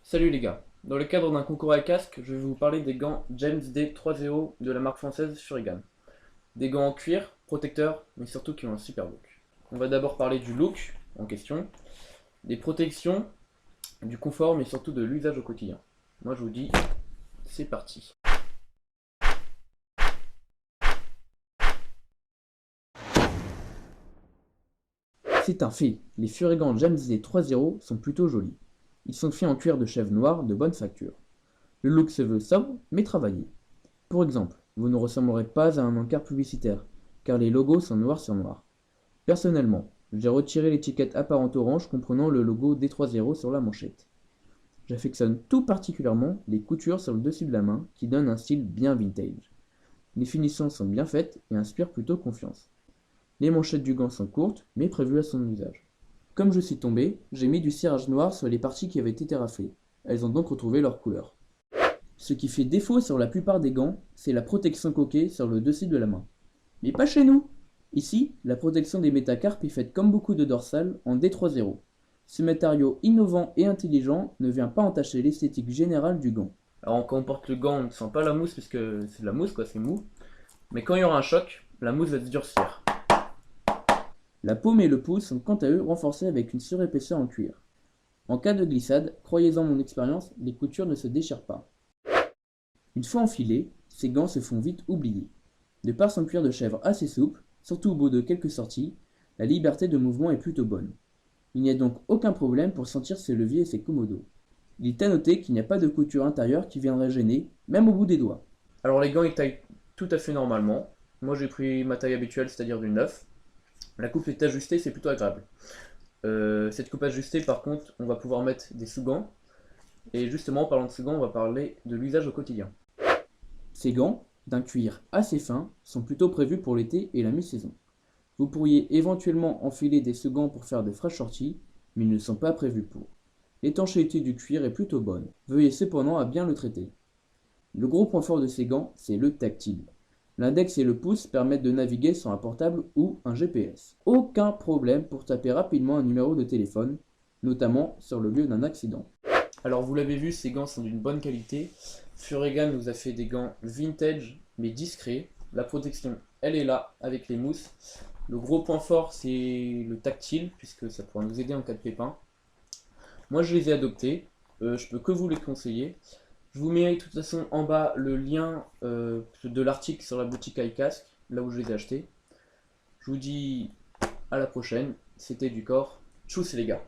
Salut les gars, dans le cadre d'un concours à casque, je vais vous parler des gants James D3.0 de la marque française Shurigan. Des gants en cuir, protecteurs, mais surtout qui ont un super look. On va d'abord parler du look en question, des protections, du confort, mais surtout de l'usage au quotidien. Moi je vous dis, c'est parti. C'est un fait, les Furigants James D3.0 sont plutôt jolis. Ils sont faits en cuir de chèvre noir de bonne facture. Le look se veut sobre, mais travaillé. Pour exemple, vous ne ressemblerez pas à un encart publicitaire, car les logos sont noir sur noir. Personnellement, j'ai retiré l'étiquette apparente orange comprenant le logo D3.0 sur la manchette. J'affectionne tout particulièrement les coutures sur le dessus de la main qui donnent un style bien vintage. Les finitions sont bien faites et inspirent plutôt confiance. Les manchettes du gant sont courtes, mais prévues à son usage. Comme je suis tombé, j'ai mis du cirage noir sur les parties qui avaient été raflées. Elles ont donc retrouvé leur couleur. Ce qui fait défaut sur la plupart des gants, c'est la protection coquée sur le dessus de la main. Mais pas chez nous! Ici, la protection des métacarpes est faite comme beaucoup de dorsales en D3.0. Ce matériau innovant et intelligent ne vient pas entacher l'esthétique générale du gant. Alors quand on porte le gant, on ne sent pas la mousse puisque c'est de la mousse quoi, c'est mou. Mais quand il y aura un choc, la mousse va se durcir. La paume et le pouce sont quant à eux renforcés avec une surépaisseur en cuir. En cas de glissade, croyez-en mon expérience, les coutures ne se déchirent pas. Une fois enfilés, ces gants se font vite oublier. De par son cuir de chèvre assez souple, surtout au bout de quelques sorties, la liberté de mouvement est plutôt bonne. Il n'y a donc aucun problème pour sentir ses leviers et ses commodos. Il est à noter qu'il n'y a pas de couture intérieure qui viendrait gêner, même au bout des doigts. Alors les gants ils taillent tout à fait normalement. Moi j'ai pris ma taille habituelle, c'est-à-dire du 9. La coupe est ajustée, c'est plutôt agréable. Cette coupe ajustée par contre, on va pouvoir mettre des sous-gants. Et justement en parlant de sous-gants, on va parler de l'usage au quotidien. Ces gants, d'un cuir assez fin, sont plutôt prévus pour l'été et la mi-saison. Vous pourriez éventuellement enfiler des seconds pour faire de fraîches sorties, mais ils ne sont pas prévus pour. L'étanchéité du cuir est plutôt bonne. Veuillez cependant à bien le traiter. Le gros point fort de ces gants, c'est le tactile. L'index et le pouce permettent de naviguer sur un portable ou un GPS. Aucun problème pour taper rapidement un numéro de téléphone, notamment sur le lieu d'un accident. Alors vous l'avez vu, ces gants sont d'une bonne qualité. Furigan nous a fait des gants vintage mais discrets. La protection, elle est là avec les mousses. Le gros point fort, c'est le tactile, puisque ça pourra nous aider en cas de pépin. Moi, je les ai adoptés. Je peux que vous les conseiller. Je vous mets de toute façon en bas le lien de l'article sur la boutique iCasque, là où je les ai achetés. Je vous dis à la prochaine. C'était du corps. Tchuss les gars.